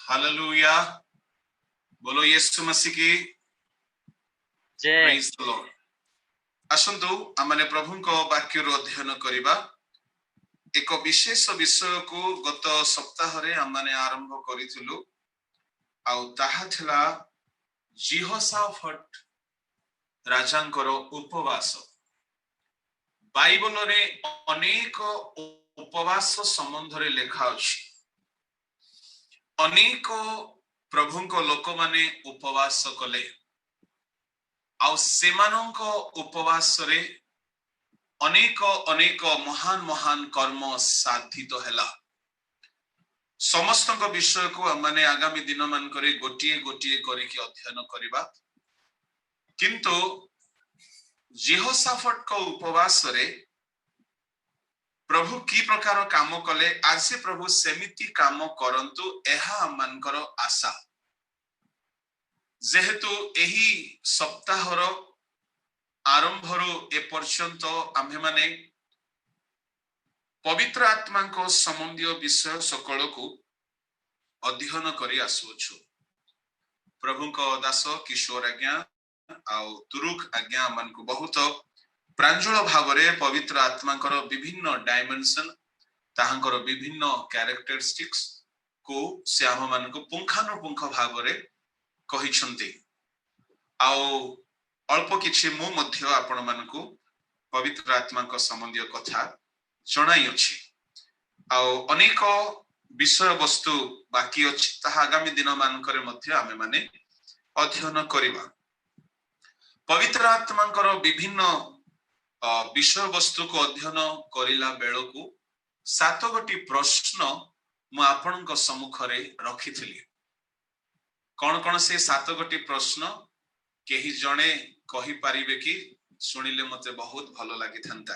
Hallelujah. बोलो यीशु मसीह की जय। Praise the Lord. आसंतु आमने प्रभु को वाक्य अध्ययन करिबा। एक विशेष विषय को गत सप्ताह रे आमने आरंभ करिथिलु आउ ताहा थिला जिहोशाफट राजांकर उपवास। बाइबल रे अनेक उपवास संबंध रे लेखा अछि। अनेक प्रभुंको लोक माने उपवास कले आउ सेमानंक उपवास रे अनेक अनेक महान महान कर्म साधित हैला। समस्त विषय को माने आगामी दिन मान करे गोटिए गोटिए करिके अध्ययन करिबा। किंतु जिहोशाफट को उपवास रे प्रभु की प्रकार काम कले आज से प्रभु सेमिति काम करंतु एहा मानकर आशा। जेहेतु एही सप्ताहर आरंभरो ए पर्यंत आम्हे माने पवित्र आत्मा को संबंधी विषय सकल को अध्ययन करी आसुछु। प्रभु को दास किशोर आज्ञा आउ तुरुक आज्ञा मान को बहुत प्रांजल भाव रे पवित्र आत्मा को विभिन्न डायमेंशन ताहांकर विभिन्न कैरेक्टरिस्टिक्स को से हम मान को पुंखानुपुंख भाव रे कहिसंती। आउ अल्प किछि मु मध्य आपण मान को पवित्र आत्मा को संबंधी कथा जणाई अछि। आउ अनेक विषय वस्तु बाकी अछि ताहा आगामी दिन मानकरे मध्य आमे माने अध्ययन करिबा। पवित्र आत्मा को विभिन्न विषय वस्तु को अध्ययन करिला बेलकु 7 गोटी प्रश्न मु आपनक सम्मुख रे रखिथिली। कौन से 7 गोटी प्रश्न केही जणे कहि पारिबे कि सुनिले मते बहुत भलो लागि थांता।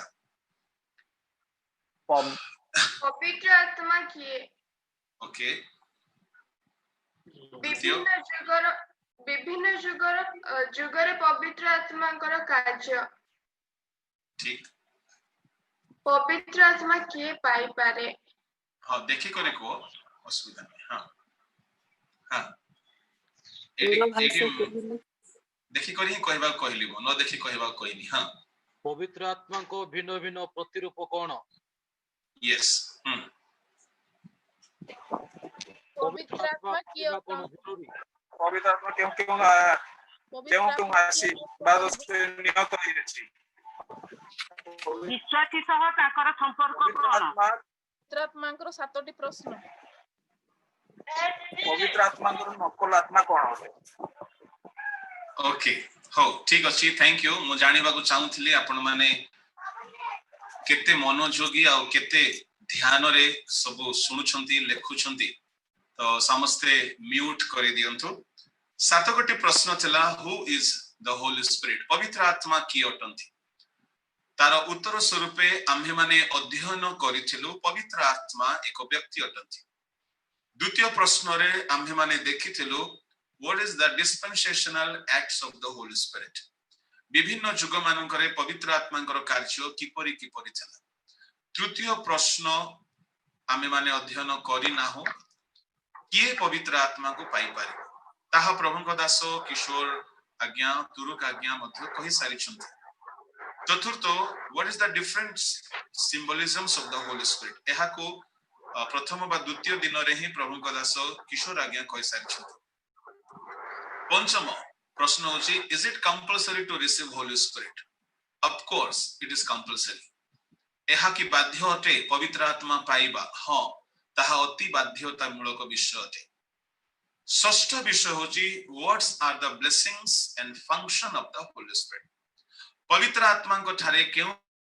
पवित्र आत्मा किए? ओके। विभिन्न जुगर पवित्र आत्मा कर कार्य। ठीक। पवित्र आत्मा किए पाई पारे? हां देखि करे को असुविधा नहीं। हां हां देखि करी कहबा कहलिबो न देखि कहबा कहनी। हां पवित्र आत्मा को भिन्न भिन्न प्रतिरूप कोन? यस। पवित्र आत्मा किए कोन जरूरी? पवित्र आत्मा क्यों आसी बाद से नियत होइछि। विश्वासी सह ताकर संपर्क कोन? पवित्र आत्मा को 7टी प्रश्न। पवित्र आत्मा को नकल आत्मा कोन होते? ओके हो ठीक अछि। Thank you. मु जानिबा को चाहूथिली आपण माने केते मनोयोगी आ केते ध्यान रे सब सुनुछंती लेखुछंती तो समस्ते म्यूट करि दियंतु। 7 गोटी प्रश्न चला who is the Holi Spirit? पवित्र आत्मा की अटंती? तार उत्तर स्वरूपे आम्हे माने अध्ययन करिथिलु पवित्र आत्मा एक व्यक्ति अटंती। द्वितीय प्रश्न रे आम्हे माने देखिथिलु what is the dispensational acts of the Holi spirit? विभिन्न जुग मानकरे पवित्र आत्मांकर कार्य किपरि किपरि चला। तृतीय प्रश्न आमे माने अध्ययन करि नाहु किए पवित्र आत्मा को पाई पारे ताहा प्रभुଙ୍କ दास किशोर आज्ञा तुरुक आज्ञा मध्य कहि सारी छथि। चतुर्थ what is the different symbolisms of the Holi spirit? एहा को प्रथम बा द्वितीय दिन रे ही प्रभुଙ୍କ दास किशोर आज्ञा कहि सारी छथि। पंचम प्रश्न होची is it compulsory to receive Holy Spirit? Of course it is compulsory. एहा की बाध्य अटे पवित्र आत्मा पाइबा? हां ताहा अति बाध्यता मूलक विषय अटे। षष्ठ विषय होची what's are the blessings and function of the Holi Spirit? पवित्र आत्मा को ठारे केउ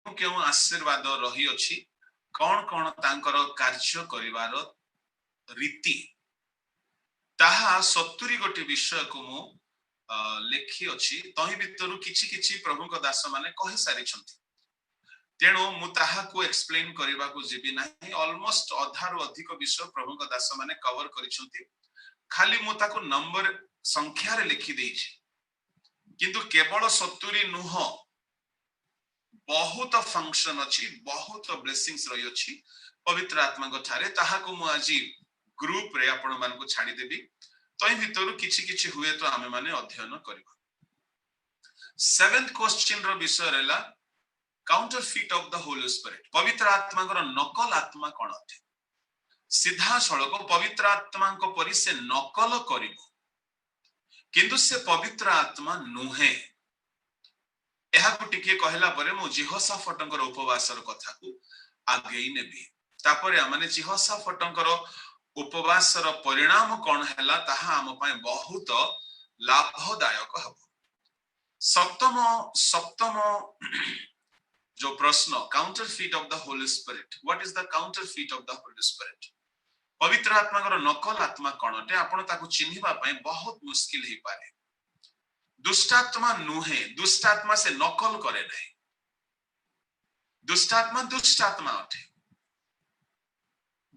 केउ आशीर्वाद रही अछि, कोन कोन तांकर कार्य करिवार रीति ताहा 70 गोटी विषय को मु लेखि अछि। तहि भितरु किछि किछि प्रभुଙ୍କ दास माने कहि सारी छथि। तेणु मु ताहा को एक्सप्लेन करिबा को जेबी नाही। ऑलमोस्ट अधार अधिक विषय प्रभुଙ୍କ दास माने कवर करिसंती। खाली मु ताको नंबर संख्या रे लिखि देछि किंतु केवल 70 नुह बहुत फंक्शन अछि, बहुत ब्लेसिंग्स रही अछि पवित्र आत्मा को ठारे। ताहा को मु आजि ग्रुप रे आपण मान को छाडी देबी तई भितर किछि किछि हुए तो आमे माने अध्ययन करबा। 7th क्वेश्चन रो विषय रहला counterfeit of the Holi Spirit. पवित्र आत्मा को नकल आत्मा कोन अथे? सीधा सड़क पवित्र आत्मा को परि से नकल करिवो किंतु से पवित्र आत्मा नुहे। एहाकु टिके कहला परे मो जिहोशाफाटंकर उपवासर कथा को आगे नेबी। तापरे माने जिहोशाफाटंकर उपवासर परिणाम कोन हैला ताहा हम पय बहुत लाभदायक हबो। सप्तम जो प्रश्न counterfeit of the Holi spirit, what is the counterfeit of the Holi Spirit? पवित्र आत्मा को नकल आत्मा कोन अटे आपण ताकू चिन्हिबा पय बहुत मुश्किल ही पारे। दुष्टात्मा नुहे, दुष्टात्मा से नकल करे नहीं। दुष्टात्मा दुष्टात्मा अटे।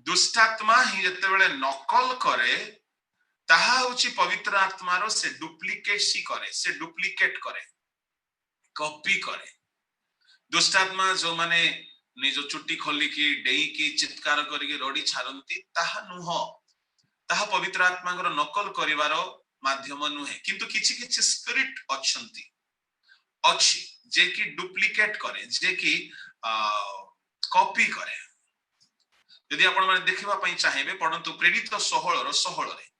दुष्टात्मा ही जते बेले नकल करे ताहा होची पवित्र आत्मा रो से डुप्लीकेसी करे, से डुप्लीकेट करे, कॉपी करे। दुष्टात्मा जो माने निजो चुट्टी खोली की डेई की चित्कार करिके रडी छारंती ताहा नुह, ताहा पवित्र आत्मा को नकल करिवारो माध्यम नुहे। किंतु किछि किछि स्पिरिट अछंती अछि जे कि डुप्लीकेट करे, जे कि कॉपी करे। यदि आपण माने देखिबा पई चाहेबे पढंतु प्रेरित 16 रो 16 रे।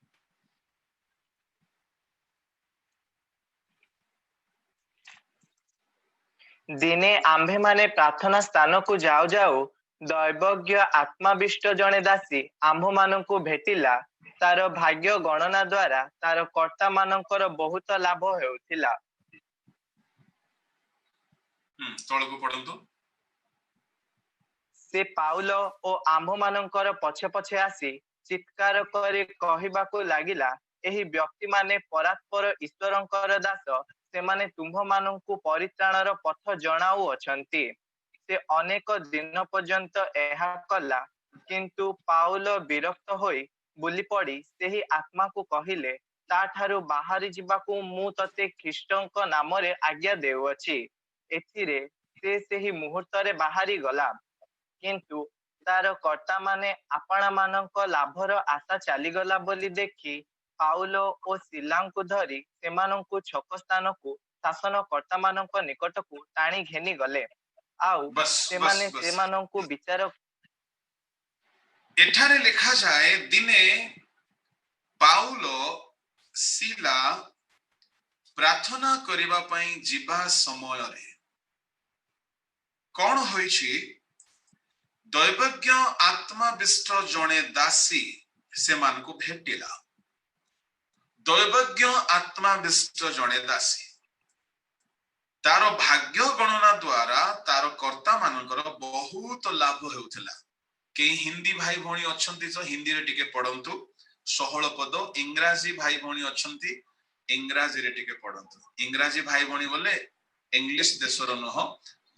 दिने आम्भे माने प्रार्थना स्थान को जाऊ जाऊ दैवज्ञ आत्माविष्ट जने दासी आम्भ माननकु भेटिला। तार भाग्य गणना द्वारा तार कर्ता मानकर बहुत लाभ हेउथिला। तळको पढंतु। से पाउल ओ आम्भ मानकर पछे पछे आसी चित्कार करी कहिबाकू लागिला, एही व्यक्ति माने परात्पर ईश्वरंकर दास, से माने तुम्भ माननकु परित्राणर पथ जणाउ अछंती। से अनेक दिन पर्यंत एहा कला, किंतु पाउल विरक्त होई बुली पड़ी सेही आत्मा को कहिले, ता ठारू बाहरी जिबाकू मु तते ख्रीष्टंक नाम रे आज्ञा देउअछि। एथिरे से सेही मुहूर्त रे बाहरी गला, किंतु तार कर्ता माने आपणा मानक लाभर आशा चली गला बोली देखी पाउल ओ सिलांकु धरी सेमानंकु छक स्थान को शासन कर्ता मानक निकट को टाणी घेनी गले। आउ सेमाने सेमानंकु विचार एठारे लिखा जाए दिने पाउल सिला प्रार्थना करिबा पई जिबा समय रे कोन होईछि? दैवज्ञ आत्माविष्ट जने दासी से मान को भेटिला। दैवज्ञ आत्माविष्ट जने दासी तारो भाग्य गणना द्वारा तारो कर्ता मानकर बहुत लाभ हेउथिला। के हिंदी भाई भणी अछंती तो हिंदी रे टिके पढंतु 16 पद। इंग्राजी भाई भणी अछंती इंग्राजी रे टिके पढंतु। इंग्राजी भाई भणी बोले इंग्लिश देशर नह,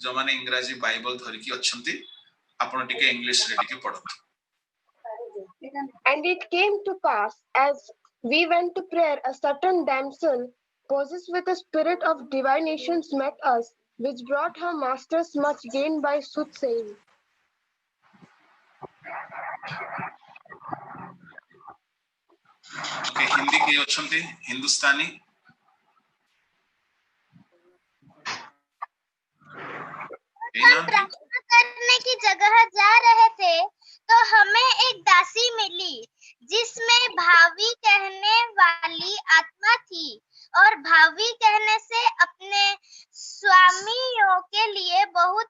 जो माने इंग्राजी बाइबल धरि की अछंती आपण टिके इंग्लिश रे टिके पढंतु। And it came to pass, as we went to prayer, a certain damsel possessed with a spirit of divinations met us, which brought her masters much gain by soothsaying. Okay, Hindi के अछंती हिंदुस्तानी। हम प्रार्थना करने की जगह जा रहे थे तो हमें एक दासी मिली जिसमें भावी कहने वाली आत्मा थी और भावी कहने से अपने स्वामियों के लिए बहुत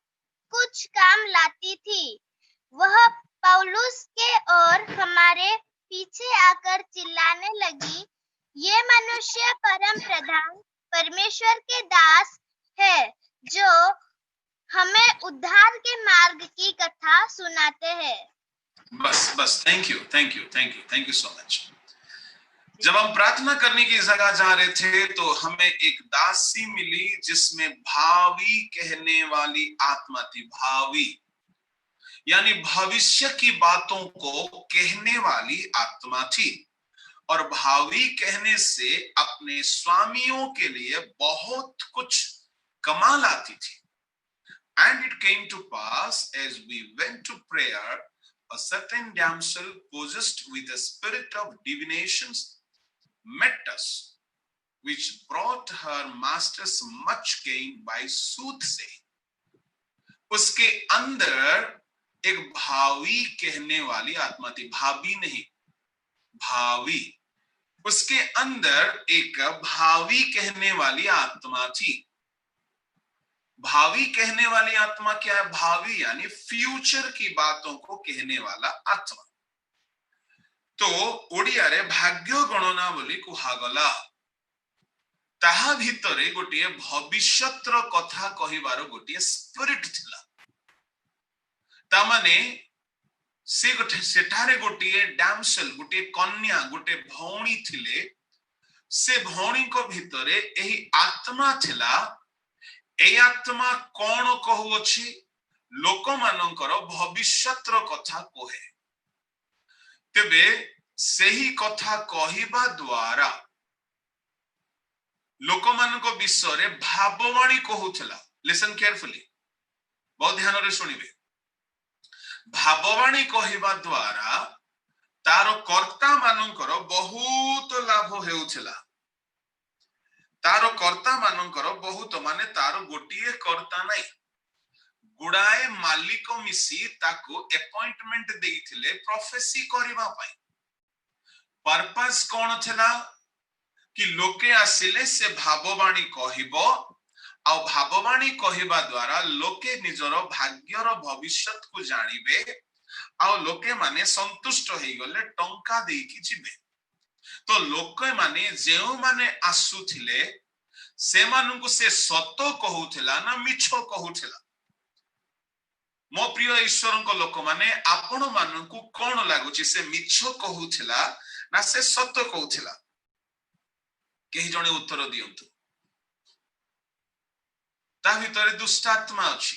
कुछ काम लाती थी। वह पौलुस के और हमारे पीछे आकर चिल्लाने लगी, ये मनुष्य परम प्रधान परमेश्वर के दास है जो हमें उद्धार के मार्ग की कथा सुनाते हैं। बस थैंक यू सो मच। जब हम प्रार्थना करने की जगह जा रहे थे तो हमें एक दासी मिली जिसमें भावी कहने वाली आत्मा थी। भावी यानी भविष्य की बातों को कहने वाली आत्मा थी और भावी कहने से अपने स्वामियों के लिए बहुत कुछ कमा लाती थी। And it came to pass as we went to prayer, a certain damsel possessed with a spirit of divinations met us, which brought her masters much gain by soothsaying. उसके अंदर एक भावी कहने वाली आत्मा थी, भावी नहीं, भावी। उसके अंदर एक भावी कहने वाली आत्मा थी। भावी कहने वाली आत्मा क्या है? भावी यानी फ्यूचर की बातों को कहने वाला आत्मा। तो ओडिया रे भाग्य गणना बोली कुहागला। ताहा भितरे गोटिए भविष्यतर कथा कहिबार गोटिए स्पिरिट थिला। ता माने सेठारे गोटिए डैमसेल, गोटिए कन्या, गोटे भौणी थिले। से भौणी को भितरे एही आत्मा थिला। ए आत्मा कौन कहूछि? लोक मानकर भविष्यतर कथा कहे। तेबे सही कथा कहिबा द्वारा लोक मानक विषय रे भाववाणी कहूथला। लिसन केयरफुली, बहुत ध्यान रे सुनिबे। भाववाणी कहिबा द्वारा तार कर्ता मानकर बहुत लाभ हेउथला। तार कर्ता मानकर बहुत माने तार गोटिए कर्ता नहीं, गुड़ाए मालिक मिसी ताको अपॉइंटमेंट देइथिले प्रोफेसी करिबा पई। पर्पस कोन थला कि लोके आसिले से भाववाणी कहिबो, आ भाववाणी कहिबा द्वारा लोके निजर भाग्यर भविष्यत को जानिबे, आ लोके माने संतुष्ट होई गले टंका देई कि जिबे। तो लोके माने जेउ माने आसुथिले से मानकु से सत कहूथिला ना मिछ कहूथिला? मो प्रिय ईश्वरक लोक माने आपण मानकु कोन लागुची? से मिछ कहूथिला ना से सत कहूथिला? केही जणे उत्तर दियंतु। ता भितरे दुष्टात्मा अछि,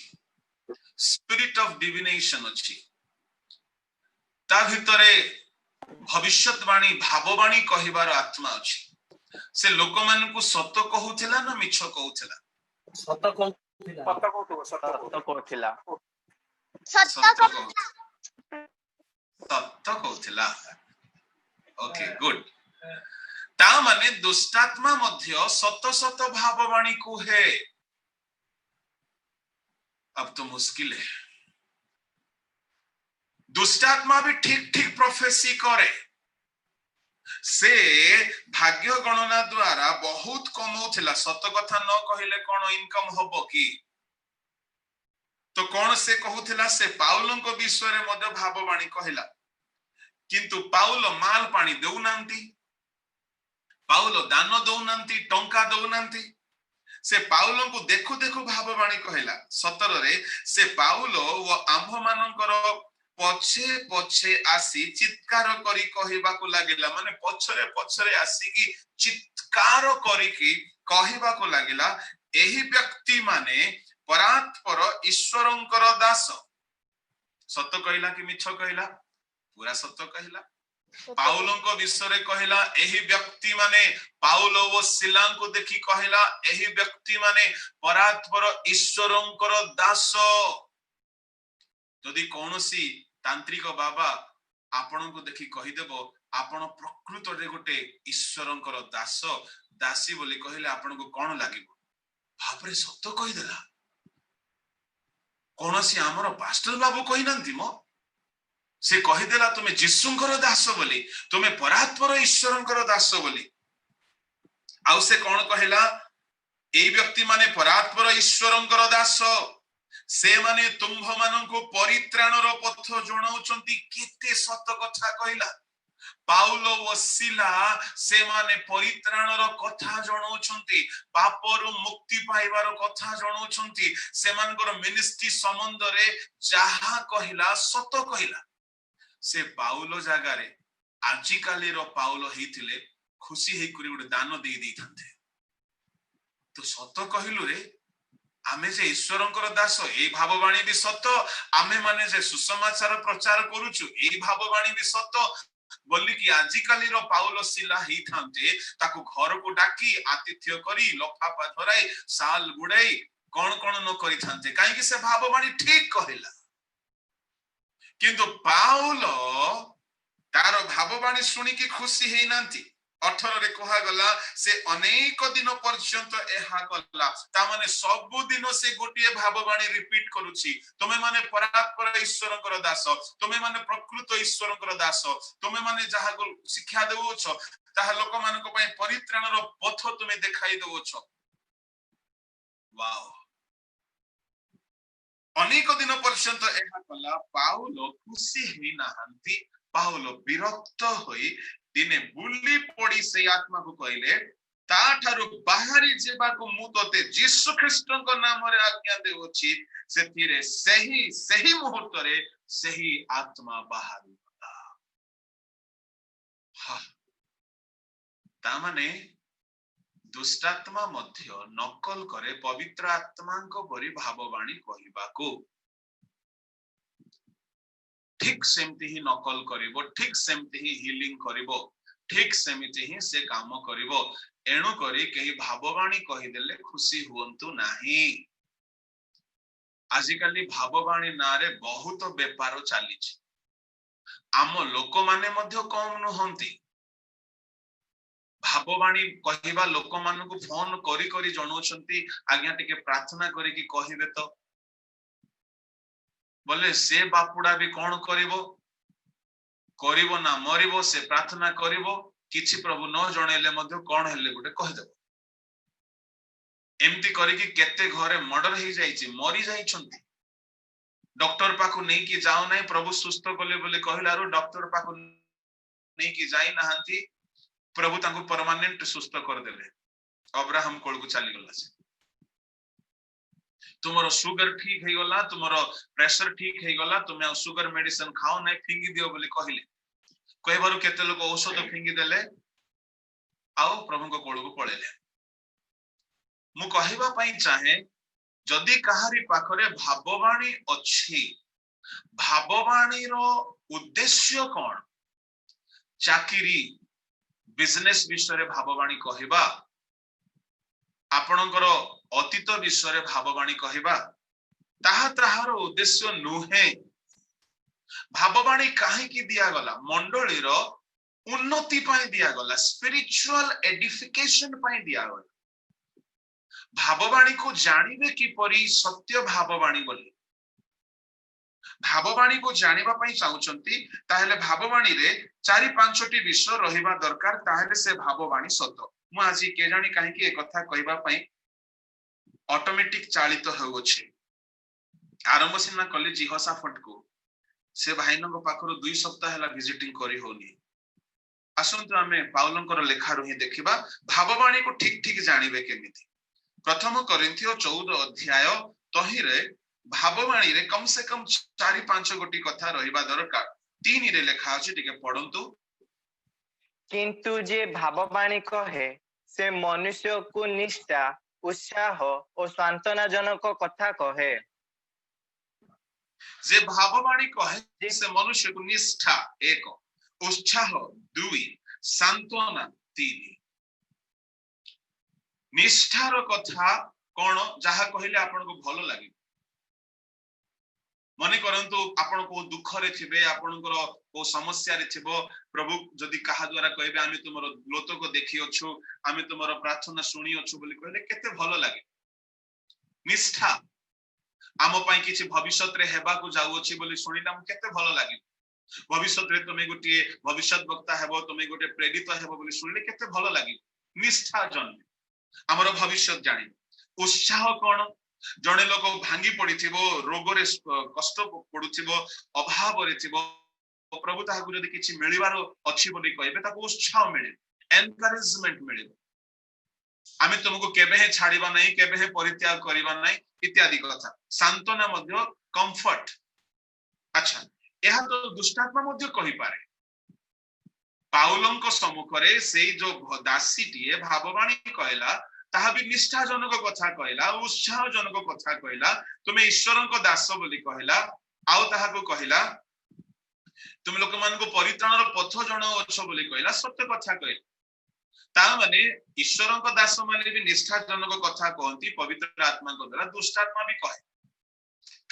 स्पिरिट ऑफ डिविनेशन अछि। ता भितरे भविष्यतवाणी भाववाणी कहिबार आत्मा अछि। से लोक मानकु सत कहूथिला ना मिछ कहूथिला? सत कहूथिला। Okay, good. ता माने दुष्टात्मा मध्य सत सत भाववाणी को है। अब तो मुश्किल है। दुष्टात्मा भी ठीक ठीक प्रोफेसी करे। से भाग्य गणना द्वारा बहुत कमौथिला। सत कथा न कहिले कोन इनकम होबो कि? तो कोन से कहूथिला? से पाउलंक विषय रे मध्य भाववाणी कहिला, किंतु पाउल माल पानी देउनांती, पाउल दान दउनांती, टंका दउनांती। से पाउल को देखु देखु भाववाणी कहिला। 17 रे से पाउल व आंभ मानकर पछे पछे आसी चित्कार करी कहिबा को लागिला। माने पछरे पछरे आसी की चित्कार करी की कहिबा को लागिला, एही व्यक्ति माने परात्पर ईश्वरंकर दास। सत कहिला कि मिछ कहिला? पूरा सत कहिला। पाउलंको विषय कहिला एही व्यक्ति माने पाउल व सिला को देखि कहिला एही व्यक्ति माने परात्पर ईश्वरंकर दास। जदि कोनोसी तांत्रिक बाबा आपण को देखि कहि देबो आपण प्रकृत रे गोटे ईश्वरंकर दास दासी बोली कहिले आपण को कोन लागिबो? भाबरे सत्य कहि देला। कोनोसी हमरो पास्टर बाबू कहि नंती मो, से कहिदेला तुमे जिसुंकर दास बोली, तुमे परात्पर ईश्वरंकर दास बोली। आउ से कोन कहिला? एई व्यक्ति माने परात्पर ईश्वरंकर दास। से माने तुम्भ माननको परित्राणर पथ जणाउचंती। केते सत कथा कहिला। पाउल व सिला से माने परित्राणर कथा जणाउचंती, पापरु मुक्ति पाइबार कथा जणाउचंती। से मानकर मिनिस्ट्री संबंध रे जहा कहिला सत कहिला। से पाउल जगह रे आजिकाली रो पाउल हेतिले खुशी हे करी गोटे दान दे दी थांते। तो सत कहिलु रे आमे जे ईश्वरंकर दास, ए भाववाणी भी सत। आमे माने जे सुसमाचार प्रचार करूछु, ए भाववाणी भी सत बोली कि आजिकाली रो पाउल सिला ही थांते। ताको घर को डाकी आतिथ्य करी लफाफा धराई साल गुड़ाई कोन कोन न करी थांते, काहे कि से भाववाणी ठीक कहिला। किंतु पाउल तार भाववाणी शुणी की खुशी है नांती 18 रे कहा गला से अनेक दिन पर्यंत एहा गला ता माने सब दिन से गोटिए भाववाणी रिपीट करूची तुमे माने परात्पर ईश्वरकर दास तुमे माने प्रकृत ईश्वरकर दास तुमे माने जहा को शिक्षा देउछ ताहा लोक मानक पय परित्राणर पथ तुमे देखाई देउछ वाओ अनेक दिन पर्यंत एहा गला पाउल खुशी होई नाहंती पाउल विरक्त होई दिने बुली पड़ी से आत्मा को कहले ताठारु बाहरी जेबाको मु तोते यीशु ख्रीष्टଙ୍କ नामरे आज्ञा देउछि सेथिरे सही मुहूर्त रे सही आत्मा बाहरी गला हा ता माने दुष्टात्मा मध्य नकल करे पवित्र आत्माଙ୍କ परि भाववाणी कहिबाको ठीक सेमती ही नकल करिवो ठीक सेमती ही हीलिंग करिवो ठीक सेमती ही से काम करिवो एणु करी केही भाववाणी कहि देले खुशी हुंतु नाही आजिकाली भाववाणी नारे बहुत व्यापार चली आम लोक माने मध्य कम नुहंती भाववाणी कहिबा लोक मानकु फोन करी करी जणौछंती आज्ञा टिके प्रार्थना करी कि कहिबे तो बोले से बापुडा भी कौन करिवो ना मरिवो से प्रार्थना करिवो किछि प्रभु न जणेले मध्य कोन हेले गुटे कहि देबो एमती करी कि केते घरे मर्डर हे जाईछि मरि जाईछंती डॉक्टर पाखु नै कि जाओ नै प्रभु सुस्त कले बोले कहिलारो डॉक्टर पाखु नै कि जाई नाहंती प्रभु तांको परमानेंट सुस्त कर देले अब्राहम कोल को चली गला से तुमरो सुगर ठीक है गला तुमरो प्रेशर ठीक है गला तुमे सुगर मेडिसिन खाओ नै फिंगी दियो बोली कहिले कहबारु केते लोक औषध फिंगी देले आउ प्रभु को कोल को पळेले मु कहिबा पई चाहे जदी कहारी पाखरे भाववाणी अछि भाववाणी रो उद्देश्य कोन चाकरी बिजनेस विषय रे भाववाणी कहिबा आपणकर अतीत विषय रे भाववाणी कहिबा ताहा ताहार उद्देश्य नुहे भाववाणी काहे कि दिया गला मंडली रो उन्नति पई दिया गला स्पिरिचुअल एडिफिकेशन पई दिया गला भाववाणी को जानिबे कि परि सत्य भाववाणी बोली भाववाणी को जानिबा पई चाहुचंती ताहेले भाववाणी रे 4-5टी विषय रहिबा दरकार ताहेले से भाववाणी सत्य मु आज के जानी काहे कि ए कथा कहबा पई ऑटोमेटिक चालित होउछि आरंभ सिना कले जिहोसाफट को से भाईनक पाखरो 2 सप्ताह हला विजिटिंग करी होनी आसंतु हमें पाउलंकर लेखा रही देखिबा भाववाणी को ठीक ठीक जानिबे केमिति प्रथम कोरिन्थियो 14 अध्याय तही रे भाववाणी रे कम से कम 4-5 गोटी कथा रहिबा दरकार 3 रे लेखा अछि टिके पढंतु किंतु जे भाववाणी कहे से मनुष्य को निष्ठा उत्साह और सांत्वनाजनक कथा कहे जे भाववाणी कहे से मनुष्य को निष्ठा 1 उत्साह 2 सांत्वना 3 निष्ठार कथा कोन जहा कहिले आपन को भलो लागि मने करंतु आपण को दुख रे थिबे आपनकर को समस्या रे थिबो प्रभु जदी कहा द्वारा कहबे आमी तुमरो लोतो को देखि अछु आमी तुमरो प्रार्थना सुनी अछु बोली कहले केते भलो लागे निष्ठा आम पई किछि भविष्यत रे हेबा को जाउ अछि बोली सुनिला हम केते भलो लागे भविष्यत रे तुमे गोटे भविष्यत वक्ता हेबो तुमे गोटे प्रेरित हेबो बोली सुनिले केते भलो लागे निष्ठा जन्म हमरो भविष्यत जानि उत्साह कोन जने लोक भांगी पड़िथिबो रोग रे कष्ट पडुथिबो अभाव रे थिबो प्रभु ताहाकु जदी किछि मिलिबारो अछि बोली कहबे ताको उत्साह मिले एनकरेजमेंट मिले आमे तुमको केबे हे छाड़ीबा नै केबे हे परित्याग करिबा नै इत्यादि कथा सांत्वना मध्य कंफर्ट अच्छा एहा तो दुष्टात्मा मध्य कहि पारे पाउलंको सम्मुखरे सेई जो दासीटिए भाववाणी कहला ताहा भी निष्ठाजनक कथा कहला उत्साहजनक कथा कहला तुमे ईश्वरंको दास बोली कहला आउ ताहाको कहला तुम लोक मान को परित्राणर पथ जणो अछ बोली कहला सत्य कथा कहला ता माने ईश्वरंको दास माने भी निष्ठाजनक कथा कहंती पवित्र आत्मा को द्वारा दुष्टात्मा भी कहे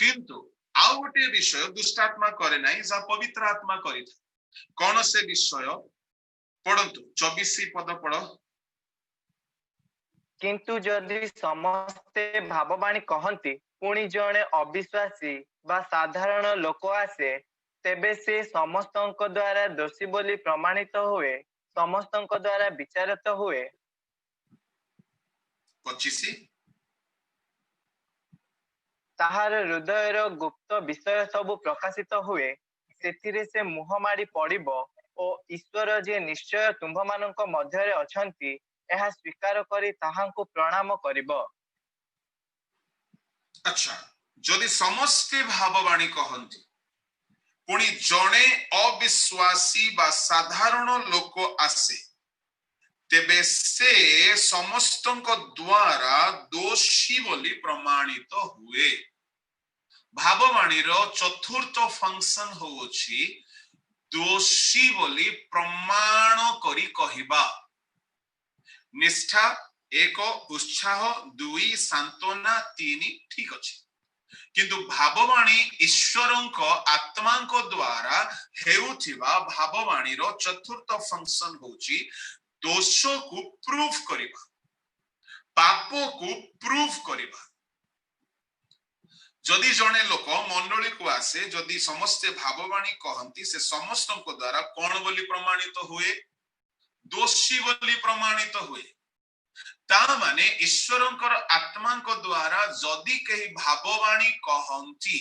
किंतु आउ गोटे विषय दुष्ट आत्मा करे नाही जा पवित्र आत्मा करि कौन से विषय पढ़ंतु 24 पद पढ़ किंतु जदि समस्ते भाववाणी कहती पुणी जड़े अविश्वासी बा साधारण लोक आसे तेबे से समस्त द्वारा दोषी बोली प्रमाणित हुए समस्त द्वारा विचारित हुए 25 ताहार हृदयर गुप्त विषय सब प्रकाशित हुए सेथिरे से मुह माड़ी पड़िबो ओ ईश्वर जे निश्चय तुम्भ मानक मध्यरे अछंती एहा स्वीकार करी ताहांको प्रणाम करिबो। अच्छा जदि समस्ते भाववाणी कहती पुणी जड़े अविश्वासी बा साधारण लोक आसे तेबे से समस्त द्वारा दोषी बोली प्रमाणित हुए। भाववाणी रो चतुर्थ फंक्शन होउछि दोषी बोली प्रमाण करी कहिबा। निष्ठा एक उत्साह दुई सांत्वना तीन ठीक अछि किंतु भाववाणी ईश्वरंक आत्मांक द्वारा हेउथिबा भाववाणी रो चतुर्थ फंक्शन होउछि दोष को प्रूफ करिबा पाप को प्रूफ करिबा। जदि जने लोक मंडली को आसे जदि समस्ते भाववाणी कहंती से समस्त द्वारा कौन बोली प्रमाणित हुए दोषी बोली प्रमाणित हुए। ता माने ईश्वरंकर आत्मांक द्वारा जदि कही भाववाणी कहंती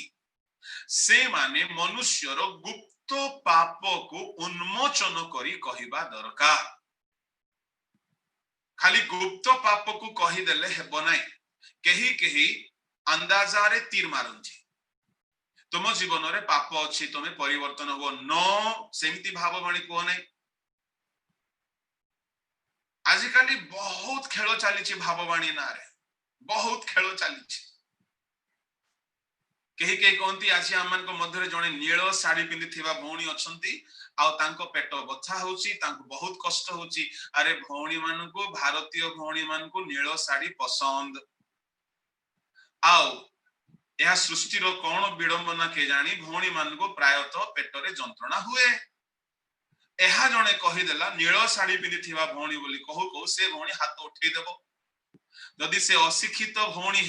से माने मनुष्यर गुप्त पाप को उन्मोचन करी कहिबा दरकार। खाली गुप्त पाप को कही देले हेबो नाही। केही केही अंदाजारे तीर मारंती तुम जीवन रे पाप अछि तुमे परिवर्तन हो नो सेमती भाववाणी को नाही। आजिकाली बहुत खेल चली भाववाणी ना रे बहुत खेल चली कही कही कहती आज आम मध्य जड़े नील शाढ़ी पिंधि भौणी अच्छी पेट बथा होची बहुत कष्ट होची। अरे भौणी मान को भारतीय भौणी मान को नील शाढ़ी पसंद आउ यह सृष्टि कौन विडंबना के जानी भौणी मान को प्रायतः पेटरे जंत्रणा हुए। यह जड़े कहीदेला नील शाढ़ी पिंधि भौणी बोली कहू कहू से भौणी हाथ उठेदेव जदि से अशिक्षित भौणी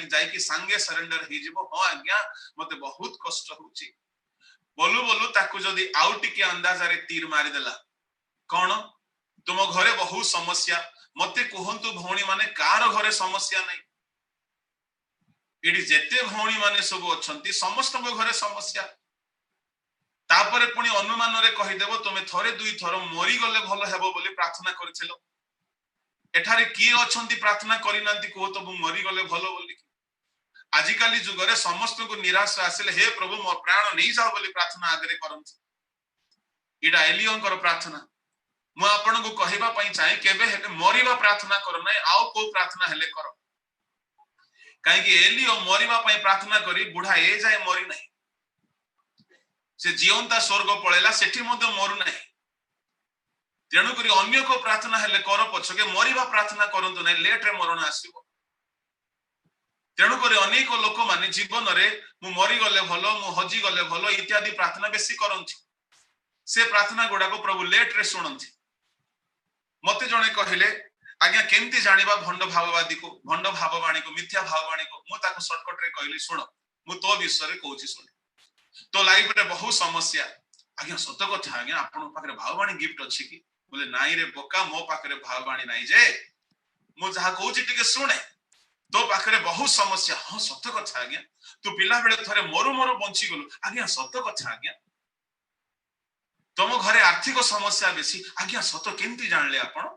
जाइकी सांगे सरेंडर हो हाँ आज्ञा मते बहुत कष्ट होची बोलू बोलू ताकू जदि आउ टिके अंदाजारे तीर मारिदेला कौन तुम घरे बहुत समस्या मते कहंतु भौणी माने कार घरे समस्या नहीं एडी जेते भौणी माने सब अछंती समस्त घरे समस्या तापरे पुणी अनुमान रे कहिदेव तुमे थरे दुई थर मरी गले भलो हेबो बोली प्रार्थना करिथिलो एठारे किए अछंती प्रार्थना करिनांती को तो मरी गले भलो बोली। आजिकाली जुगरे समस्त को निराश आसिले हे प्रभु मोर प्राण नहीं जाओ बोली प्रार्थना आगरे करंती इडा एलियोंकर प्रार्थना मु आपन को कहिबा पई चाहे केबे हेले मरिबा प्रार्थना करो नै आउ को प्रार्थना हेले करो काहे कि एलियो मरिबा पई प्रार्थना करी बुढ़ा ए जाय मरि नै से जीवंता स्वर्ग पळेला सेठी मधे मरु नै तेणु करी अन्य को प्रार्थना हेले कर पछके मरिबा प्रार्थना करंतु नै लेट रे मरण आसीबो। तेणु करी अनेक लोक माने जीवन रे मु मरि गले भलो मु हजी गले भलो इत्यादि प्रार्थना बेसी करंती से प्रार्थना गुडा को प्रभु लेट रे सुनंती। मते जणे कहिले आज्ञा केमती जानिबा भंड भाववादी को भंड भाववाणी को मिथ्या भाववाणी को मु ताको शॉर्टकट रे कहली सुन मु तो विषय रे कहूची सुन तो लाइफ रे बहुत समस्या आज्ञा सत कथा आज्ञा आपन पाखरे भाववाणी गिफ्ट अछि कि बोले नाई रे बोका मो पाखरे भाववाणी नाई जे मु जहा कहूची टिके सुने तो पाखरे बहुत समस्या हां सत कथा आज्ञा तू पिला बेले थरे मोरु मोरु बंची गलु आज्ञा सत कथा आज्ञा तुम घरे आर्थिक समस्या बेसी आज्ञा सत केमती जानले आपण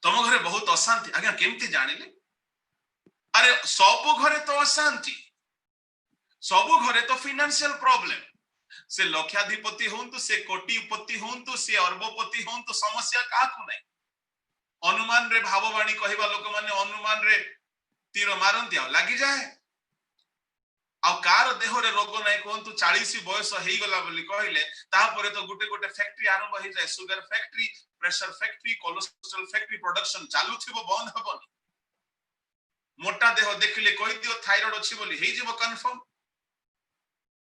तुम घरे बहुत अशांति आज्ञा केमती जानिले अरे सब घरे तो अशांति सब घरे तो फाइनेंशियल प्रॉब्लम से लक्षाधिपति होंतु से कोटिपति होंतु से अरबपति होंतु समस्या काकू नहीं अनुमान रे भाववाणी कहवा लोक माने अनुमान रे तीर मारंती आ लागी जाए आ कार देह रे रोग नहीं कहंतु 40 बयस हेई गला बोली कहले तापरे तो गुटे गुटे फैक्ट्री आरंभ हो जाए sugar factory pressure factory cholesterol factory production चालू थिबो बंद हबनी मोटा देह देखले कहि दियो थायराइड अछि बोली हेई जीवो कंफर्म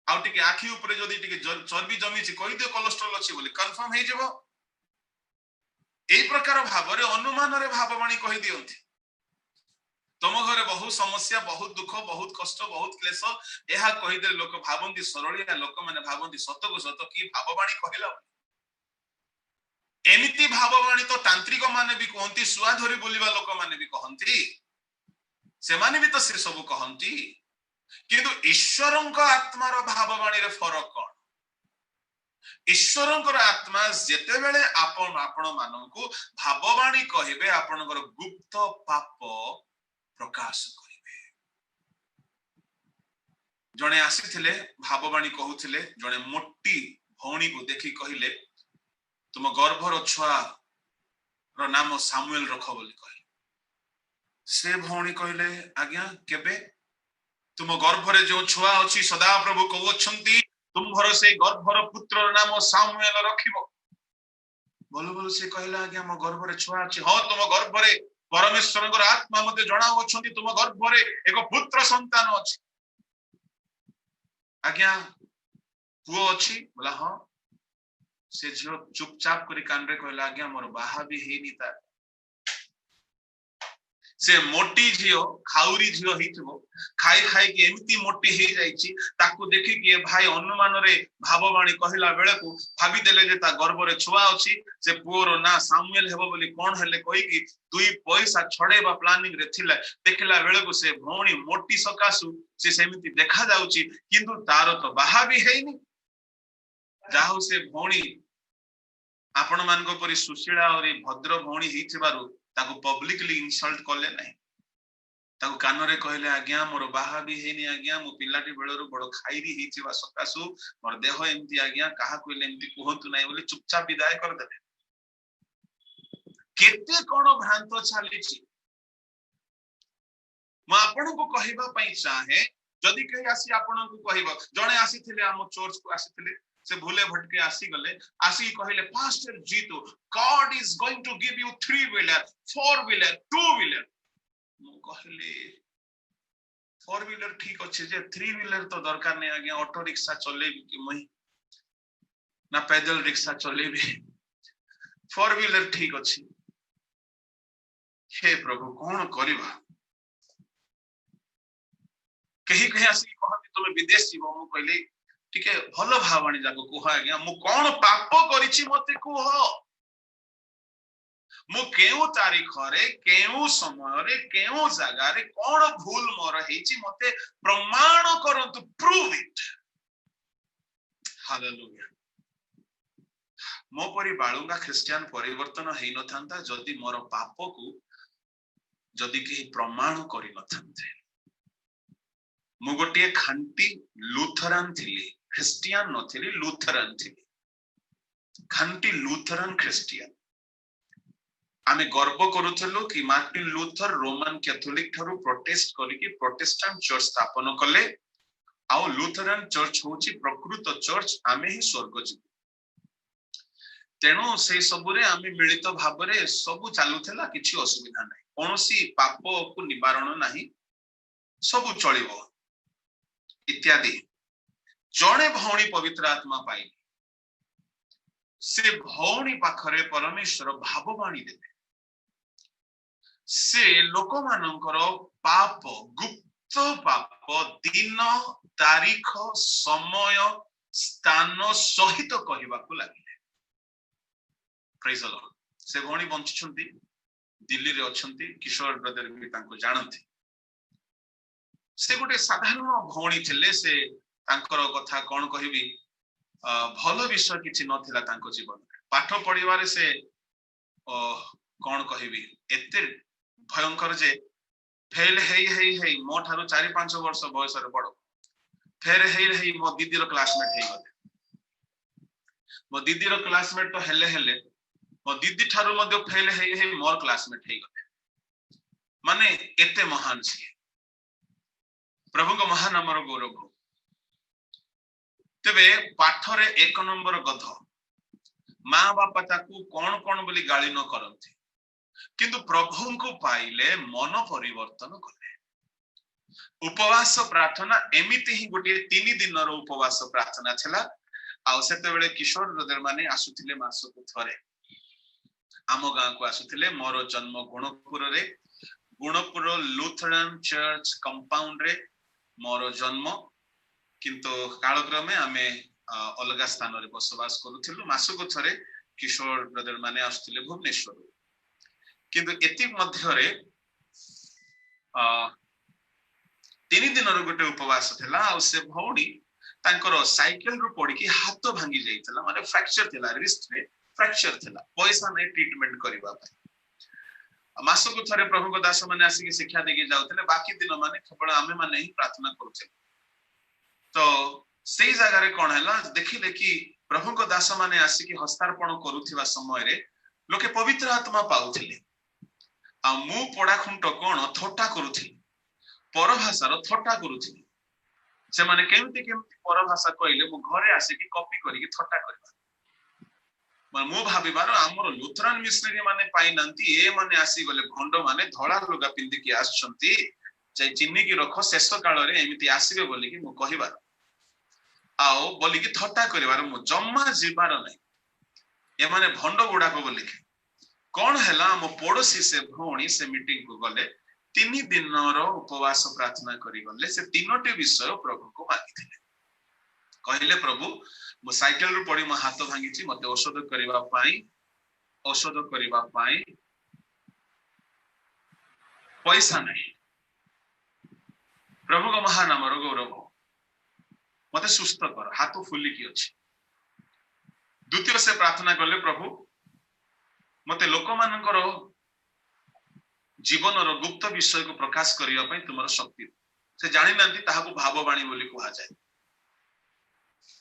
आउ टिके आखि ऊपर जदी टिके चर्बी जमी छि कहि दियो कोलेस्ट्रॉल अछि बोली कंफर्म हे जेबो एई प्रकार भाव रे अनुमान रे भाववाणी कहि दियंती तुम घरे बहुत समस्या बहुत दुख बहुत कष्ट बहुत क्लेश यह कहीदे लोक भावंती सरलिया लोक माने भावंती सत को सत की भाववाणी कहला एमिति भाववाणी तो तांत्रिक माने भी कहंती सुआ धरी बोलिबा लोक माने भी कहंती से माने भी तो से सब कहंती किंतु ईश्वरंक आत्मार भाववाणी रे फरक कोन ईश्वरंकर आत्मा जेते बेले आपण आपण माननकु भाववाणी कहिबे आपणकर गुप्त पाप प्रकाश करिवे जणे आसीथिले भाववाणी कहउथिले जणे मोटी भौणी को देखि कहिले तुम गर्भर छुआ रो नाम सामुएल रख बोली कहि से भौणी कहिले आज्ञा केबे तुम गर्भरे जो छुआ अछि सदा प्रभु कहउछंती तुम्हर से गर्भर पुत्र नाम सामुएल रखिबो बोलो बोलो से कहला आज्ञा मो गर्भरे छुआ अछि ह तुम गर्भरे परमेश्वर आत्मा मते जणाओ छंती तुम गर्भरे एक पुत्र संतान अछि आज्ञा पुओ अछि बोला हां से झियो चुपचाप करी कान रे कहला आज्ञा मोर बाहा भी हेनी ता से मोटी झियो खाउरी झियो हितबो खाई खाई के एमिति मोटी हे जाईची ताकू देखि के भाई अनुमान रे भाववाणी कहला बेले को भाबी देले जे ता गर्भ रे छुआ अछि से पुओरो ना सामुएल हेबो बोली कोन हेले कहि कि दुई पैसा छडेबा प्लानिंग रे थिला देखला बेले को से भौणी मोटी सकासु से सेमिति देखा जाउची किंतु तारो तो बाहा भी हेनी जाहु से भौणी आपण मान को परि सुशीला और भद्र भौणी हिथिबारु ताकू पब्लिकली इंसल्ट करले नहीं ताकू कान रे कहले आज्ञा मोर बाहा भी हेनी आज्ञा मो पिलाटी बेलरु बड़ खाईरी हिथिबा सकासु मोर देह एमती आज्ञा काहा कहले एमती कहंतु नाही बोली चुपचाप विदाय कर देले केते कोन भ्रांत चाली छी म आपन को कहिबा पई चाहे जदी कहि आसी आपन को कहिबो जणे आसीथिले हम चर्च को आसीथिले से भूले भटके आसी गले आसी कहिले पास्टर जीतो God is going to give you 3 wheeler 4 wheeler 2 wheeler मु कहले 4 व्हीलर ठीक अछि जे 3 व्हीलर तो दरकार नै आगे ऑटो रिक्शा चलेबी कि मई ना पैदल रिक्शा चलेबी 4 व्हीलर ठीक अछि हे प्रभु कोन करबा कहीं कहीं आसी कहबी तुम विदेश जीवो मु कहले ठीक है भलो भावणी जाको कुह आज्ञा मु कोन पाप करिछि मते कुह मु केउ तारीख रे केउ समय रे केउ जगह रे कोन भूल मोर हेछि मते प्रमाण करंतु प्रूव इट हालेलुया मो परि बाळुंगा क्रिश्चियन परिवर्तन हेइ न थांता जदी मोर पाप को जदी के प्रमाण करि न थांते मु गोटे खांटी लूथरन थिली क्रिश्चियन नथिली लूथरन थिली खांटी लूथरन क्रिश्चियन आमे गर्व करूथलो कि मार्टिन लूथर रोमन कैथोलिक थारु प्रोटेस्ट करिकि प्रोटेस्टेंट चर्च स्थापन कले आउ लूथरन चर्च होची प्रकृत चर्च आमे ही स्वर्ग जी तेणु से सबुरे आमे मिलित भाबरे सब चालुथला किछि असुविधा नै कोनोसी पाप को निवारण नाही सब चलिबो इत्यादि जणे भौणी पवित्र आत्मा पाई से भौणी पाखरे परमेश्वर भाववाणी देते से लोक मानकर पाप गुप्त पाप दिन तारीख समय स्थान सहित कहबा को लागिले प्रेज द लॉर्ड से भौणी बंचछंती दिल्ली रे अछंती किशोर ब्रदर भी तांको जानंती से गोटे साधारण भौणी थिले से तांकर कथा कोन कहिबी भलो विषय किछि नथिला तांको जीवन पाठ पढिबारे से कोन कहिबी एते भयंकर जे फेल हेई मो थारो 4-5 वर्ष बयस रे बड़ फेर हेई मो दीदी रो क्लासमेट हेई गले मो दीदी रो क्लासमेट तो हेले मो दीदी थारो मध्ये फेल हेई मोर क्लासमेट हेई गले माने एते महान छी प्रभु को महानामर गौरव तेबे पाठरे 1 नंबर गध माँ बापा ताकू कौन कौन बोली गाली न करंती किंतु प्रभु को पाइले मन परिवर्तन कले उपवास प्रार्थना एमिति ही गोटे 3 दिन उपवास प्रार्थना छला आ सेते बेले किशोर ब्रदर माने आसुथिले मासको थरे आम गाँ को आसुथिले मोर जन्म गुणपुर रे गुणपुर लुथरन चर्च कंपाउंड रे मोर जन्म किंतु कालक्रमे आमे अलगा स्थान रे बसवास करूथिलु मासको थरे किशोर ब्रदर माने आसुथिले भुवनेश्वर किंतु एति मध्य रे 3 दिन गोटे उपवास थिला आ से भौणी तांकर साइकिल रो पड़ी की हाथ भांगी जाइतला माने फ्रैक्चर थिला रिस्ट रे फ्रैक्चर थिला पैसा नै ट्रीटमेंट करबा भाई मास को थरे प्रभु को दास माने आसी शिक्षा देके जाउतले बाकी दिन माने केवल आमे माने ही प्रार्थना करूछे तो सेई जगह रे कोन हला देखिले कि प्रभु को दास माने आसी की हस्तार्पण करूथिबा समय रे लोके पवित्र आत्मा पाउथिले आ मु पडा खुंट कोन थोटा करूथिले परभाषा रो थोटा करूथिले से माने केमति केमति परभाषा कइले मु घरे आसी की कॉपी करिके थोटा करबा मु भाबिबार हमर लुथरान मिशनरी माने पाइ नंती ए माने आसी गले भंड माने धळा लुगा पिंदी की आछंती जे चिन्नी की रखो शेष काल रे एमिति आसीबे बोली की मु कहिबार आओ बोली की थट्टा करिबार मु जम्मा जीवार नै ए माने भंड गुडा को बोली की कोन हला मो पड़ोसी से भौणी से मीटिंग को गले 3 दिन रो उपवास प्रार्थना करि गले से तीनोटी विषय प्रभु को मागिथिले कहले प्रभु मो साइकिल रो पड़ी मो हाथ भांगी छी मते औषध करबा पाई पैसा नहीं प्रभु को महानाम रो गौरव मते सुस्थ कर हाथ फुली की अछि द्वितीय से प्रार्थना करले प्रभु मते लोक मानकर जीवन रो गुप्त विषय को प्रकाश करिया पई तुमरो शक्ति से जानि नंती ताहाको भाववाणी बोली कहा जाय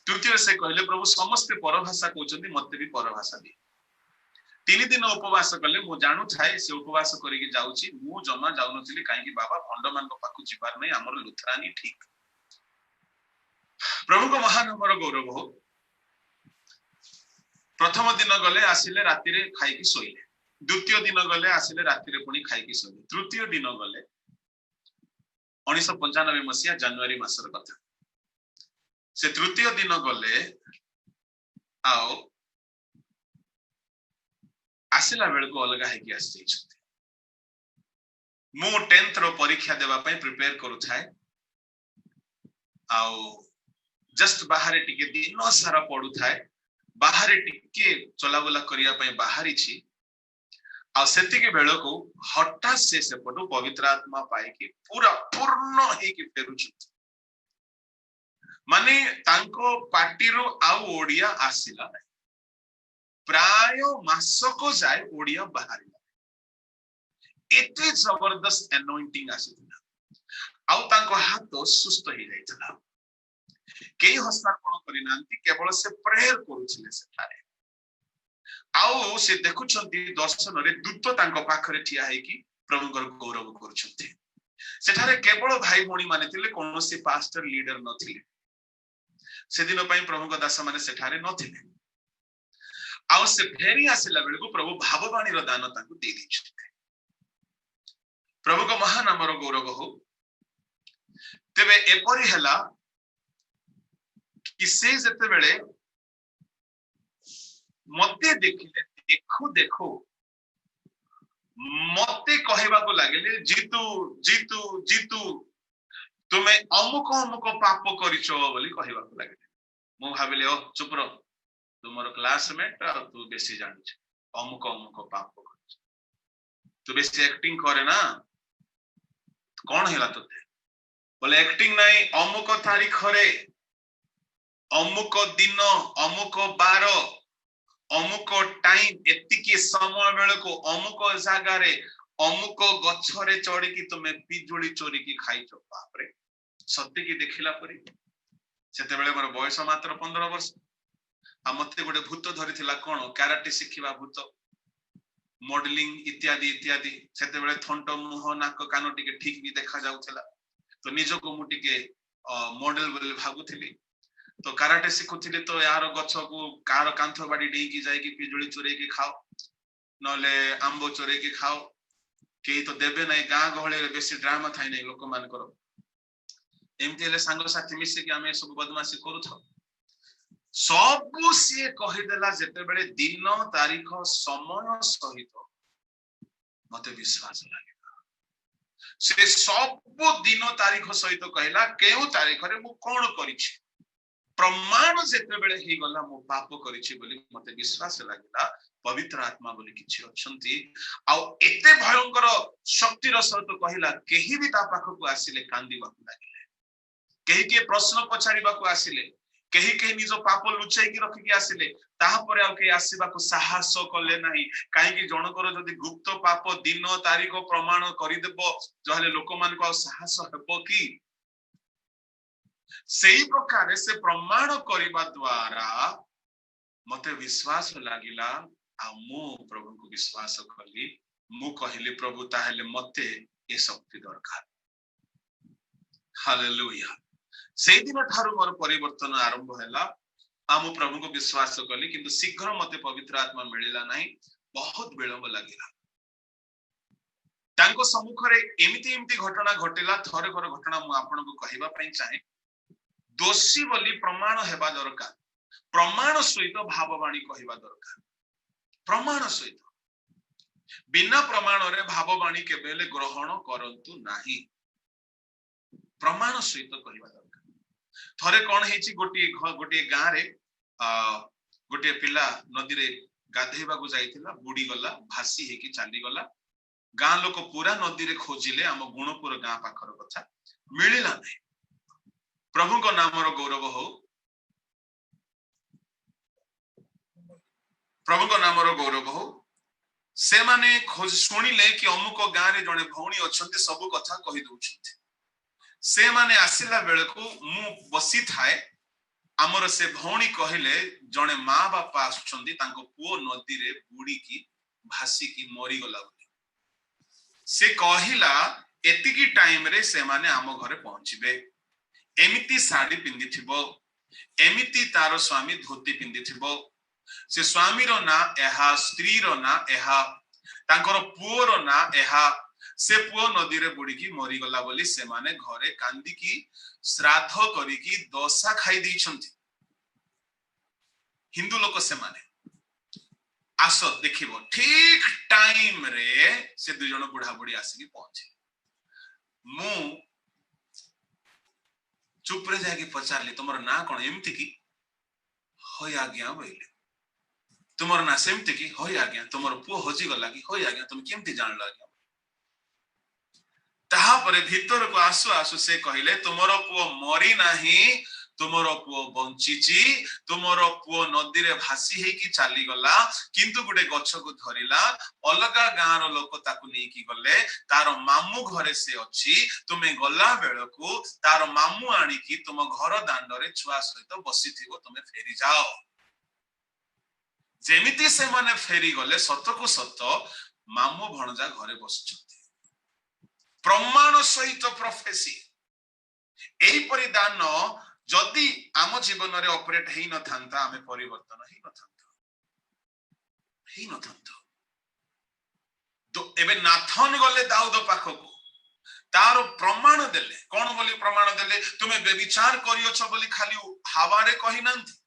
तृतीय से कहले प्रभु समस्त परभाषा कहउछन्ती मते भी परभाषा दे 3 दिन उपवास करले मु जानु थाए से उपवास करिके जाउची मु जमा जाउ नथिली काहे कि बाबा भंडमान को पाकु जिबार नै हमर लुथरानी ठीक प्रभु को महानामर गौरव हो प्रथम दिन गले आसिले राति रे खाई की सोइले द्वितीय दिन गले आसिले राति रे पुनी खाई की सोइले तृतीय दिन गले 1995 मसिया जनवरी मासर कथा से तृतीय दिन गले आओ आसिला बेल को अलगा है कि आसी छथि मु 10th रो परीक्षा देबा पई प्रिपेयर करू थाए आओ जस्ट बाहर टिके दिन सारा पडू थाए बाहर टिके चलाबुला करिया पई बाहरी छी आ सेति के बेल को हठात से पटु पवित्र आत्मा पाए कि पूरा पूर्ण हे कि फेरु छथि माने तांको पार्टी रो आउ ओडिया आसिला प्राय मासको जाय ओडिया बाहरिला एते जबरदस्त एनॉइंटिंग आसिला आउ तांको हाथ सुस्त ही जाइतला केही हस्तार्पण करिनांती केवल से प्रेयर करूछिले सेठारे आउ से देखुछंती दर्शन रे दूत तांको पाखरे ठिया है कि प्रभुकर गौरव करूछंती सेठारे केवल भाई भणी माने थिले कोनोसी पास्टर लीडर नथिले से दिन पई प्रभुकर दास माने सेठारे नथिले आउ से फेरी आसिला बेल को प्रभु भाववाणी रो दान तांको दे दिछते प्रभु को महानाम रो गौरव हो तेबे एपरी हला कि से जते बेले मते देखिले देखो मते कहबा को लागले जीतू तुमे अमुक पाप करिछो बोली कहबा को लागले मु भाबिले ओ चुप रह तुमर क्लासमेट तू बेसी जानिछ अमुक पाप करिछ तू बेसी एक्टिंग करे ना कोन हेला तते बोले एक्टिंग नाही अमुक तारीख रे अमुक दिन अमुक बार अमुक टाइम एतिकी समय बेल को अमुक जगह रे अमुक गछरे चढ़ी की तुमे पिजुली चोरी की खाइछो बाप रे सत्य की देखिला परी सेते बेले मोर बयस मात्र 15 वर्ष आ मते गोटे भूत धरिथिला कोन कराटे शिखिबा भूत मॉडलिंग इत्यादि इत्यादि सेते बेले थंट मुह नाक कान टिके ठीक भी देखा जाउथला तो निजो को मु टिके मॉडल बोले भागुथिली तो कराटे शिखुथिले तो यार गछ को कार कांथ बाडी डेई की जाय की पिजुली चोरे की खाओ नले आंबो चोरे की खाओ केही तो देबे नै गां गहळे बेसी ड्रामा थाई नै लोक मान करो एमती हेले सांग साथी मिसे कि आमे सब बदमाशी करू था सबु सी कहिदेला जेते बेले दिन तारीख समय सहित मते विश्वास लागिला से सब दिन तारीख सहित कहला केउ तारीख रे मु कोन करिछि प्रमाण जेते बेले ही गला मु पाप करिछि बोली मते विश्वास लागिला पवित्र आत्मा बोली किछि अछंती आ एते भयंकर शक्तिर सहित कहला केही भी ता पाखकु आसिले कांदीबाकु लागिले केही के प्रश्न पछाड़ीबाकु आसिले केही केही निज पाप लुचाई की रखी आसिले ताहापर आउ के आसीबाकू साहस कले नाही काहे कि जनकर जदी गुप्त पाप दिन तारीख प्रमाण करि देबो जहले लोक मान को साहस हेबो की सेही प्रकार से प्रमाण करिबा द्वारा मते विश्वास लागिला आ मु प्रभु को विश्वास कली मु कहली प्रभु ताहेले मते ए शक्ति दरकार हालेलुया से दिन ठारू मोर परिवर्तन आरंभ हैला आमु प्रभु को विश्वास कली किंतु शीघ्र मते पवित्र आत्मा मिलिला नाही बहुत विलंब लागिला तांको सम्मुख रे एमिति घटना घटिला थरे घर घटना मु आपन को कहिबा पई चाहे दोषी बोली प्रमाण हेबा दरकार प्रमाण सहित भाववाणी कहिबा दरकार प्रमाण सहित बिना प्रमाण रे भाववाणी केबेले ग्रहण करंतु नाही प्रमाण सहित कहिबा दरकार थरे कोन हेची गोटे गां रे गोटे पिला नदी रे गाधेबा को जाइथिला बुडी गला भासी हेकी चाली गला गां लोक पूरा नदी रे खोजिले हम गुणपुर गां पाखर कथा मिलिला नै प्रभु को नाम रो गौरव हो प्रभु को नाम रो गौरव हो से माने खोज सुनिले कि अमुक गां रे जने भौणी अछंती सब कथा कहि दउछंती से माने आसिला बेले को मु बसी थाए हमर से भौणी कहिले जने मां बापा आछंती तांको पुओ नदी रे बुडी की भासी की मरी गला बोली से कहिला एतिकी टाइम रे से माने हम घरे पहुंचीबे एमिति साड़ी पिंदी थिबो एमिति तारो स्वामी धोती पिंदी थिबो से स्वामी रो ना एहा स्त्री रो ना एहा तांकर पुओ रो ना एहा से पुओ नदी रे बुडी की मरी गला बोली से माने घरे कांदी की श्राद्ध करी की दोसा खाई दी छंती हिंदू लोक से माने आसो देखिबो ठीक टाइम रे से दु जण बुढ़ा बुढ़ी आसी की पहुंचे मु चुप रे जाके पचारली तुमर ना कोन एमति की होय आज्ञा बोले तुमर ना सेमति की होय आज्ञा तुमर पुओ होजी गला की होय आज्ञा तुम केमति जानला आज्ञा ताहा परे भीतर को आसु आसु से कहिले तुमरो पुओ मरी नाही तुमरो पुओ बंचीची तुमरो पुओ नदी रे भासी हे की चाली गला किंतु गुटे गछ को धरिला अलगा गां रो लोक ताकू नै की गले तारो मामू घरे से अछि तुमे गला बेल को तारो मामू आनी की तुम घर दांड रे छुआ सहित बसी थिबो तुमे फेरी जाओ जेमिति से माने फेरी गले सत को सत मामू भणजा घरे बसछथि प्रमाण सहित प्रोफेसी एई परि दान जदि आम जीवन रे ऑपरेट हेई न थांता आमे परिवर्तन हेई न थांता तो एबे नाथन गले दाऊद पाखको तारो प्रमाण देले कोन बोली प्रमाण देले तुमे बेविचार करियो छ बोली खाली हवा रे कहि नंती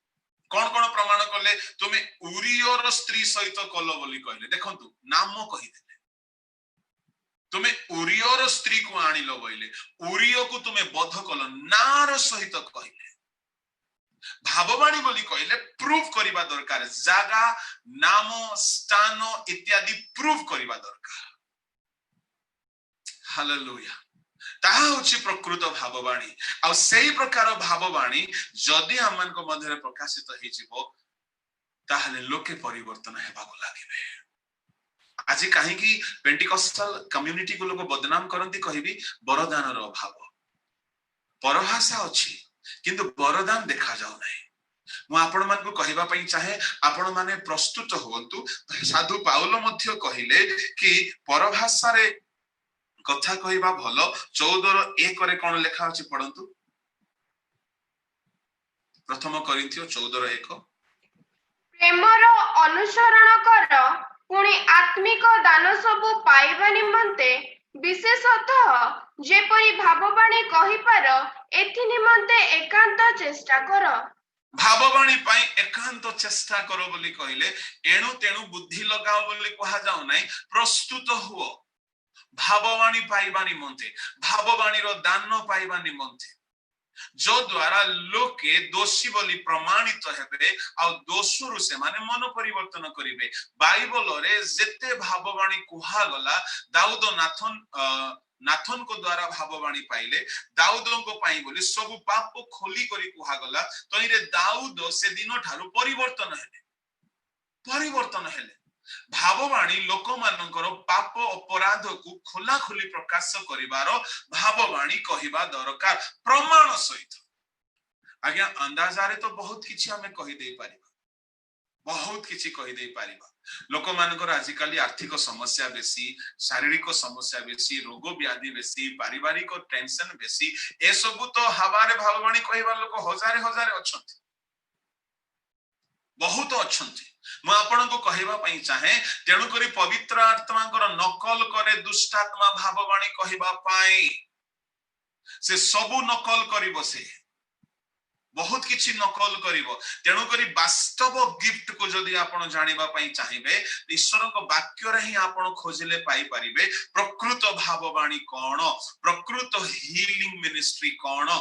कोन कोन प्रमाण करले तुमे उरियोर स्त्री सहित कलो बोली कहले देखंतु नाम कहि देले तुमे उरियोर स्त्री को आनिलो बोले उरियो को तुमे बध कलो नार सहित कहले भाववाणी बोली कहले प्रूफ करिबा दरकार जागा नाम स्थान इत्यादि प्रूफ करिबा दरकार हालेलुया ताहा होछि प्रकृत भाववाणी आ सेही प्रकार भाववाणी जदि हमन को मध्य प्रकाशित हेइ जिवो ताहले लोके परिवर्तन हेबाको लागिबे आज कहीं की पेंटिकॉस्टल कम्युनिटी को लोग बदनाम करती कहबी वरदान रो अभाव परभाषा अछि किंतु वरदान देखा जाउ नाही मु आपण मान को कहबा पई चाहे आपण माने प्रस्तुत होंतु साधु पाउलो मध्य कहिले कि परभाषा रे कथा कहबा भलो 14:1 रे कोन लेखा अछि पढंतु प्रथम कोरिन्थियो 14:1 प्रेमर अनुसरण कर पुणी आत्मिक दान सबु पाइबा निमंते विशेषतः जेपरि भाववाणी कहिपार एथि निमंते एकांत चेष्टा कर भाववाणी पाई एकांत चेष्टा करो बोली कहले एणु तेणु बुद्धि लगाओ बोली कहा जाऊ नाही प्रस्तुत हुओ भाववाणी पाइबा निमंते भाववाणी रो दान पाइबा निमंते जो द्वारा लोके दोषी बोली प्रमाणित हेबे आ दोषरु से माने मन परिवर्तन करिवे बाइबल रे जेते भाववाणी कुहा गला दाऊद नाथन को द्वारा भाववाणी पाइले दाऊदों को पाई बोली सब पाप को खोली करी कुहा गला तइरे दाऊद से दिन ठारू परिवर्तन हेले भाववाणी लोक मानकर पाप अपराध को खोला खोली प्रकाश करिवार भाववाणी कहिबा दरकार प्रमाण सहित आज्ञा अंदाजारे तो बहुत किछि हमें कहि दे पारिबा बहुत किछि कहि दे पारिबा लोक मानकर आजिकाली आर्थिक समस्या बेसी शारीरिक समस्या बेसी रोग व्याधि बेसी पारिवारिक टेंशन बेसी ए सब तो हवारे भाववाणी कहिबा लोक हजारे हजारे अछंती बहुत अछंती मैं आपन को कहबा पई चाहे तेणु करी पवित्र आत्मांकर नकल करे दुष्टात्मा भाववाणी कहबा पई से सबु नकल करिवो से बहुत किछि नकल करिवो तेणु करी वास्तव गिफ्ट को जदी आपन जानिबा पई चाहिबे ईश्वर को वाक्य रे ही आपन खोजले पाई परिबे प्रकृत भाववाणी कोन प्रकृत हीलिंग मिनिस्ट्री कोन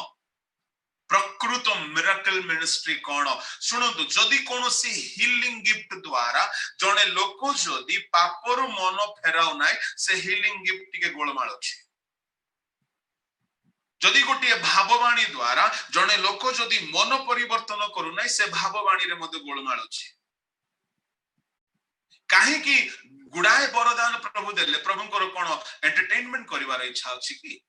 प्रकृत मिरेकल मिनिस्ट्री कोन सुनंतु जदी कोनोसी हीलिंग गिफ्ट द्वारा जने लोक जदी पापर मन फेराउ नाय से हीलिंग गिफ्ट के गोलमाल अछि जदी गोटे भाववाणी द्वारा जने लोक जदी मन परिवर्तन करू नाय से भाववाणी रे मते गोलमाल अछि काहे कि गुडाए वरदान प्रभु देले प्रभुंकर कोन एंटरटेनमेंट करिवार इच्छा अछि कि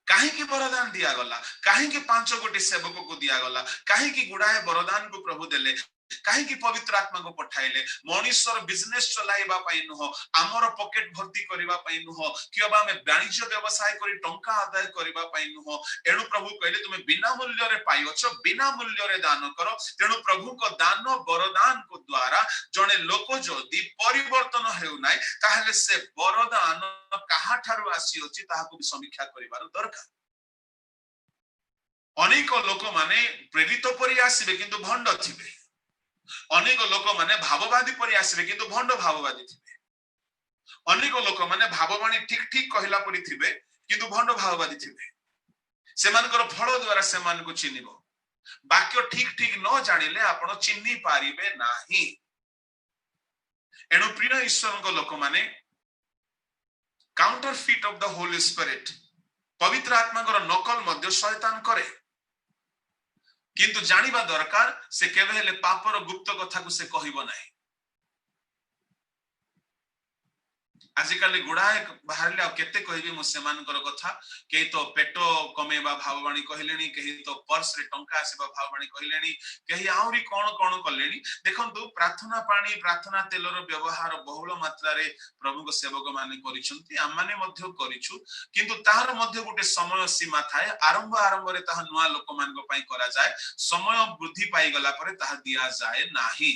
काहे की वरदान दिया गला काहे की 5 गोटी सेवक को दिया गला काहे की गुडाए वरदान को प्रभु देले काहे की पवित्र आत्मा को पठाइले मनुष्यर बिजनेस चलाइबा पई नहो हमर पॉकेट भर्ती करिबा पई नहो किबा में वाणिज्य व्यवसाय करी टंका आदाय करिबा पई नहो एणु प्रभु कहले तुमे बिना मूल्य रे पाइयोछ बिना मूल्य रे दान करो तेणु प्रभु को दान वरदान को द्वारा जने लोक जदी परिवर्तन हेउ नाय ताहले से वरदान काहा ठारू आसी अछि ताहाको भी समीक्षा करिवार दरकार अनेक लोक माने प्रेरित परि आसीबे किंतु भंड थिबे अनेक लोक माने भाववादी परि आसीबे किंतु भंड भाववादी थिबे अनेक लोक माने भाववाणी ठीक ठीक कहला परि थिबे किंतु भंड भाववादी थिबे सेमानकर फल द्वारा सेमान को चिन्हिबो वाक्य ठीक ठीक न जानिले आपण चिन्हि पारिबे नाही एणु प्रिय ईश्वर को लोक माने counterfeit of the Holi Spirit पवित्र आत्मा को नकल मध्य शैतान करे किंतु जानिबा दरकार से केवे हेले पापर गुप्त कथा को से कहिबो नाही आजिकाली गुड़ाए बाहरले केते कहबी मो सेमानकर कथा के तो पेटो कमेबा भाववाणी कहलेनी केही तो पर्स रे टंका आसीबा भाववाणी कहलेनी केही आउरी कोन कोन कलेनी देखंतु प्रार्थना पानी प्रार्थना तेलर व्यवहार बहुल मात्रा रे प्रभु को सेवक माने करिसंती हम माने मध्य करिछु किंतु ताहार मध्य गोटे समय सीमा थाए आरंभ रे ताहा नुआ लोक मान को पई करा जाय समय वृद्धि पाई गला परे ताहा दिया जाय नाही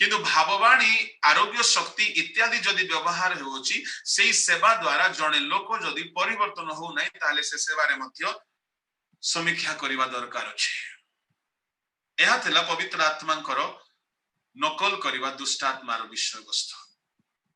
किंतु भाववाणी आरोग्य शक्ति इत्यादि जदि व्यवहार होउची सेही सेवा द्वारा जने लोक जदि परिवर्तन हो नै ताले से सेवा रे मध्य समीक्षा करिवा दरकार अछि एहा थिला पवित्र आत्मांकर नकल करिवा दुष्टात्मार विषय वस्तु